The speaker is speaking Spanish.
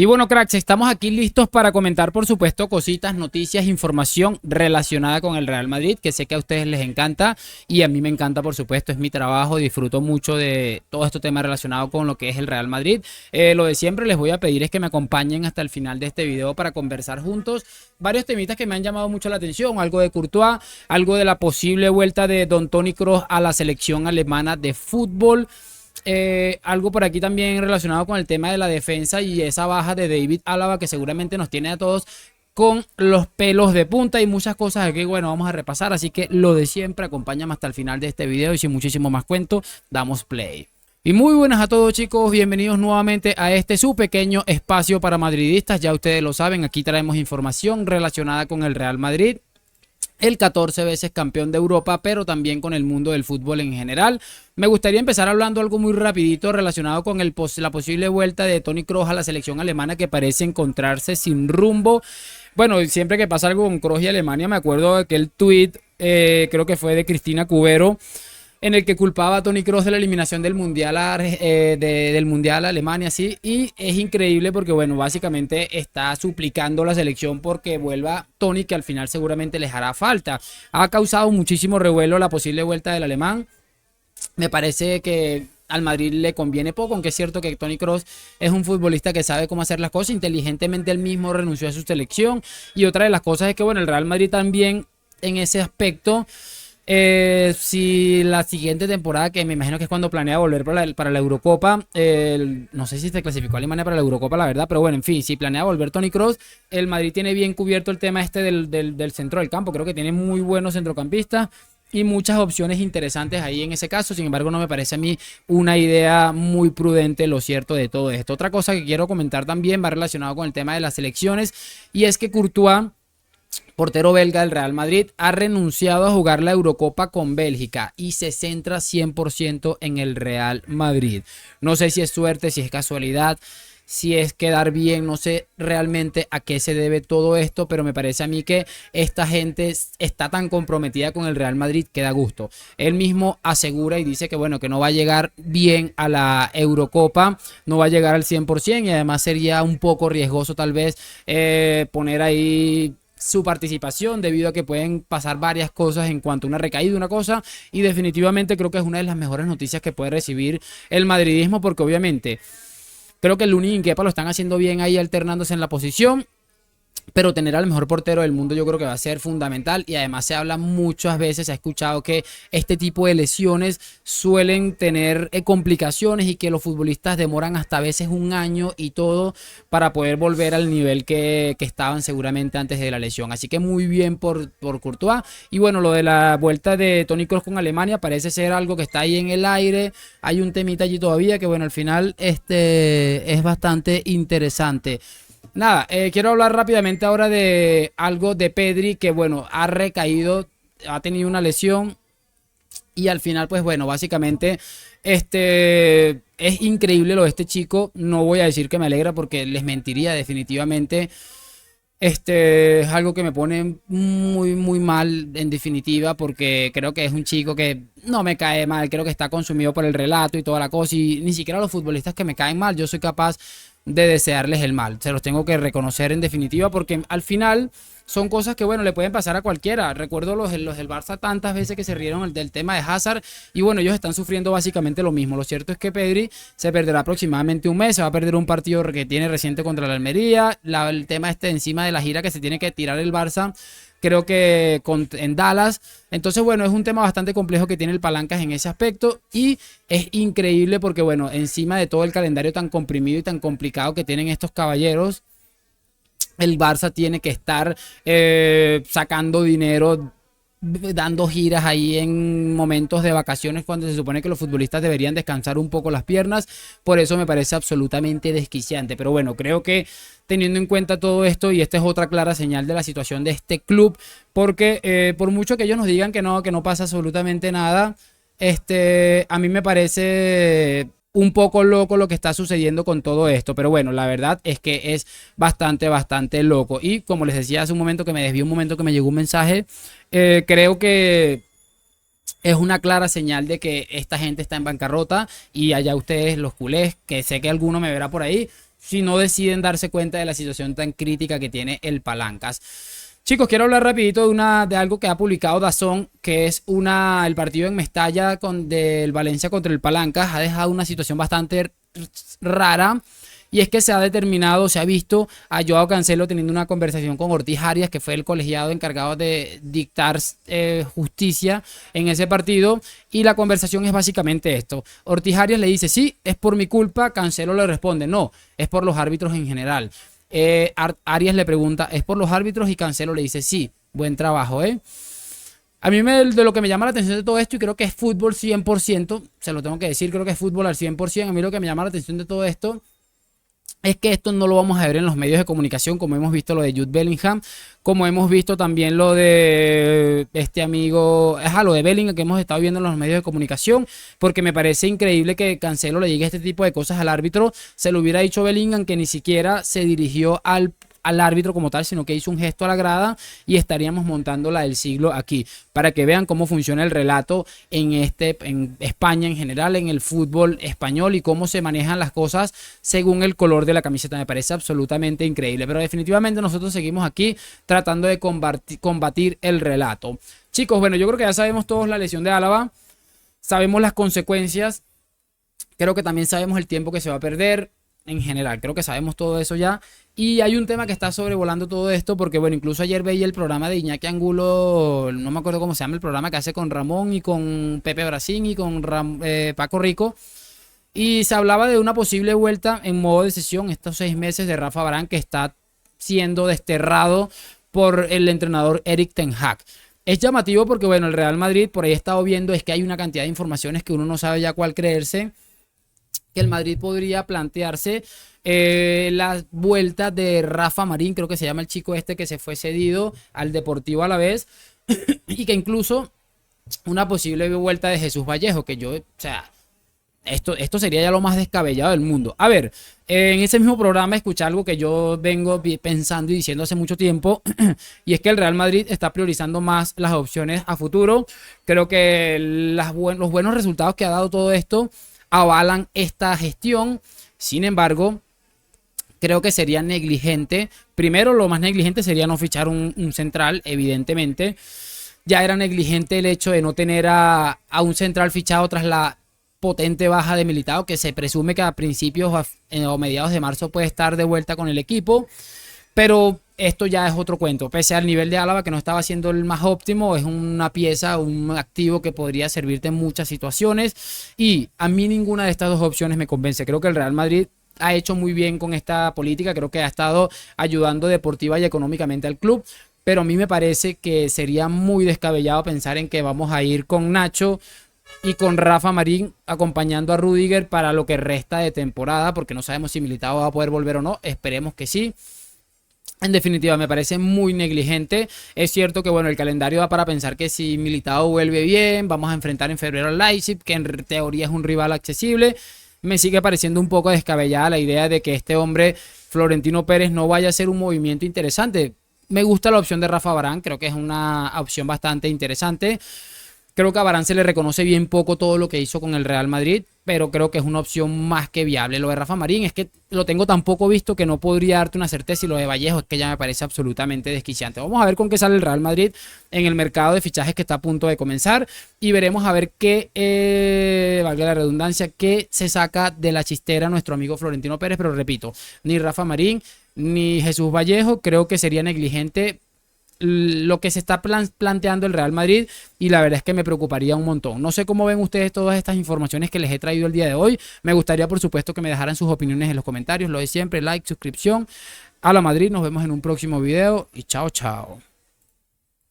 Y bueno, cracks, estamos aquí listos para comentar, por supuesto, cositas, noticias, información relacionada con el Real Madrid, que sé que a ustedes les encanta y a mí me encanta, por supuesto, es mi trabajo, disfruto mucho de todo este tema relacionado con lo que es el Real Madrid. Lo de siempre les voy a pedir es que me acompañen hasta el final de este video para conversar juntos varios temitas que me han llamado mucho la atención, algo de Courtois, algo de la posible vuelta de Don Toni Kroos a la selección alemana de fútbol. Algo por aquí también relacionado con el tema de la defensa y esa baja de David Álava que seguramente nos tiene a todos con los pelos de punta y muchas cosas que bueno vamos a repasar, así que lo de siempre, acompáñame hasta el final de este video y sin muchísimo más cuento, damos play. Y muy buenas a todos, chicos, bienvenidos nuevamente a este su pequeño espacio para madridistas. Ya ustedes lo saben, aquí traemos información relacionada con el Real Madrid, el 14 veces campeón de Europa, pero también con el mundo del fútbol en general. Me gustaría empezar hablando algo muy rapidito relacionado con la posible vuelta de Toni Kroos a la selección alemana, que parece encontrarse sin rumbo. Bueno, siempre que pasa algo con Kroos y Alemania, me acuerdo de aquel tweet, creo que fue de Cristina Cubero, en el que culpaba a Toni Kroos de la eliminación del Mundial del Mundial a Alemania, sí, y es increíble porque, bueno, básicamente está suplicando la selección porque vuelva Toni, que al final seguramente les hará falta. Ha causado muchísimo revuelo la posible vuelta del alemán. Me parece que al Madrid le conviene poco, aunque es cierto que Toni Kroos es un futbolista que sabe cómo hacer las cosas, inteligentemente él mismo renunció a su selección, y otra de las cosas es que, bueno, el Real Madrid también en ese aspecto... si la siguiente temporada, que me imagino que es cuando planea volver para la Eurocopa, no sé si se clasificó Alemania para la Eurocopa, la verdad, pero bueno, en fin, si planea volver Toni Kroos, el Madrid tiene bien cubierto el tema este del centro del campo. Creo que tiene muy buenos centrocampistas y muchas opciones interesantes ahí en ese caso. Sin embargo, no me parece a mí una idea muy prudente lo cierto de todo esto. Otra cosa que quiero comentar también va relacionado con el tema de las selecciones, y es que Courtois, portero belga del Real Madrid, ha renunciado a jugar la Eurocopa con Bélgica y se centra 100% en el Real Madrid. No sé si es suerte, si es casualidad, si es quedar bien, no sé realmente a qué se debe todo esto, pero me parece a mí que esta gente está tan comprometida con el Real Madrid que da gusto. Él mismo asegura y dice que bueno, que no va a llegar bien a la Eurocopa, no va a llegar al 100% y además sería un poco riesgoso tal vez poner ahí su participación, debido a que pueden pasar varias cosas en cuanto a una recaída, una cosa, y definitivamente creo que es una de las mejores noticias que puede recibir el madridismo, porque obviamente creo que el Lunin y Kepa lo están haciendo bien ahí alternándose en la posición, pero tener al mejor portero del mundo yo creo que va a ser fundamental. Y además se habla muchas veces, se ha escuchado que este tipo de lesiones suelen tener complicaciones y que los futbolistas demoran hasta a veces un año y todo para poder volver al nivel que estaban seguramente antes de la lesión. Así que muy bien por Courtois. Y bueno, lo de la vuelta de Toni Kroos con Alemania parece ser algo que está ahí en el aire. Hay un temita allí todavía que bueno, al final es bastante interesante. Nada, quiero hablar rápidamente ahora de algo de Pedri, que bueno, ha recaído, ha tenido una lesión y al final pues bueno, básicamente es increíble lo de este chico. No voy a decir que me alegra porque les mentiría definitivamente. Es algo que me pone muy mal en definitiva, porque creo que es un chico que no me cae mal, creo que está consumido por el relato y toda la cosa, y ni siquiera los futbolistas que me caen mal yo soy capaz de desearles el mal, se los tengo que reconocer en definitiva, porque al final son cosas que bueno, le pueden pasar a cualquiera. Recuerdo los del Barça tantas veces que se rieron del tema de Hazard, y bueno, ellos están sufriendo básicamente lo mismo. Lo cierto es que Pedri se perderá aproximadamente un mes, se va a perder un partido que tiene reciente contra la Almería, el tema encima de la gira que se tiene que tirar el Barça, creo que en Dallas. Entonces bueno, es un tema bastante complejo que tiene el Palancas en ese aspecto, y es increíble porque bueno, encima de todo el calendario tan comprimido y tan complicado que tienen estos caballeros, el Barça tiene que estar sacando dinero, dando giras ahí en momentos de vacaciones, cuando se supone que los futbolistas deberían descansar un poco las piernas. Por eso me parece absolutamente desquiciante. Pero bueno, creo que teniendo en cuenta todo esto, y esta es otra clara señal de la situación de este club, porque por mucho que ellos nos digan que no pasa absolutamente nada, a mí me parece un poco loco lo que está sucediendo con todo esto. Pero bueno, la verdad es que es bastante loco. Y como les decía hace un momento, que me desvié un momento, que me llegó un mensaje, creo que es una clara señal de que esta gente está en bancarrota, y allá ustedes los culés, que sé que alguno me verá por ahí, si no deciden darse cuenta de la situación tan crítica que tiene el Palancas. Chicos, quiero hablar rapidito de algo que ha publicado DAZN, que es el partido en Mestalla del Valencia contra el Palancas. Ha dejado una situación bastante rara. Y es que se ha visto a Joao Cancelo teniendo una conversación con Ortiz Arias, que fue el colegiado encargado de dictar justicia en ese partido. Y la conversación es básicamente esto. Ortiz Arias le dice, sí, es por mi culpa. Cancelo le responde, no, es por los árbitros en general. Arias le pregunta, ¿es por los árbitros? Y Cancelo le dice, sí, buen trabajo, ¿eh? A mí de lo que me llama la atención de todo esto, y creo que es fútbol 100%, se lo tengo que decir, creo que es fútbol al 100%, a mí lo que me llama la atención de todo esto es que esto no lo vamos a ver en los medios de comunicación, como hemos visto lo de Jude Bellingham, como hemos visto también lo de este amigo, lo de Bellingham que hemos estado viendo en los medios de comunicación, porque me parece increíble que Cancelo le llegue este tipo de cosas al árbitro. Se lo hubiera dicho Bellingham, que ni siquiera se dirigió al árbitro como tal, sino que hizo un gesto a la grada, y estaríamos montando la del siglo aquí, para que vean cómo funciona el relato en España en general, en el fútbol español, y cómo se manejan las cosas según el color de la camiseta. Me parece absolutamente increíble, pero definitivamente nosotros seguimos aquí tratando de combatir el relato. Chicos, bueno, yo creo que ya sabemos todos la lesión de Álava, sabemos las consecuencias, creo que también sabemos el tiempo que se va a perder. En general, creo que sabemos todo eso ya. Y hay un tema que está sobrevolando todo esto, porque bueno, incluso ayer veía el programa de Iñaki Angulo, no me acuerdo cómo se llama el programa que hace con Ramón y con Pepe Brasín y con Paco Rico. Y se hablaba de una posible vuelta en modo de sesión estos 6 meses de Rafa Varane, que está siendo desterrado por el entrenador Erik ten Hag. Es llamativo porque bueno, el Real Madrid, por ahí he estado viendo, es que hay una cantidad de informaciones que uno no sabe ya cuál creerse, que el Madrid podría plantearse la vuelta de Rafa Marín, creo que se llama el chico este que se fue cedido al Deportivo Alavés, y que incluso una posible vuelta de Jesús Vallejo, que yo, o sea, esto sería ya lo más descabellado del mundo. A ver, en ese mismo programa escuché algo que yo vengo pensando y diciendo hace mucho tiempo, y es que el Real Madrid está priorizando más las opciones a futuro. Creo que los buenos resultados que ha dado todo esto avalan esta gestión. Sin embargo, creo que sería negligente. Primero, lo más negligente sería no fichar un central, evidentemente. Ya era negligente el hecho de no tener a un central fichado tras la potente baja de Militao, que se presume que a principios o mediados de marzo puede estar de vuelta con el equipo. Pero esto ya es otro cuento. Pese al nivel de Álava, que no estaba siendo el más óptimo, es una pieza, un activo que podría servirte en muchas situaciones. Y a mí ninguna de estas dos opciones me convence. Creo que el Real Madrid ha hecho muy bien con esta política. Creo que ha estado ayudando deportiva y económicamente al club. Pero a mí me parece que sería muy descabellado pensar en que vamos a ir con Nacho y con Rafa Marín acompañando a Rudiger para lo que resta de temporada, porque no sabemos si Militao va a poder volver o no. Esperemos que sí. En definitiva, me parece muy negligente. Es cierto que bueno, el calendario da para pensar que si Militao vuelve bien, vamos a enfrentar en febrero al Leipzig, que en teoría es un rival accesible. Me sigue pareciendo un poco descabellada la idea de que este hombre, Florentino Pérez, no vaya a hacer un movimiento interesante. Me gusta la opción de Rafa Varane, creo que es una opción bastante interesante. Creo que a Varane se le reconoce bien poco todo lo que hizo con el Real Madrid, pero creo que es una opción más que viable. Lo de Rafa Marín es que lo tengo tan poco visto que no podría darte una certeza, y lo de Vallejo es que ya me parece absolutamente desquiciante. Vamos a ver con qué sale el Real Madrid en el mercado de fichajes que está a punto de comenzar, y veremos a ver qué, valga la redundancia, qué se saca de la chistera nuestro amigo Florentino Pérez. Pero repito, ni Rafa Marín ni Jesús Vallejo, creo que sería negligente lo que se está planteando el Real Madrid, y la verdad es que me preocuparía un montón. No sé cómo ven ustedes todas estas informaciones que les he traído el día de hoy. Me gustaría, por supuesto, que me dejaran sus opiniones en los comentarios. Lo de siempre, like, suscripción. A la Madrid, nos vemos en un próximo video y chao, chao.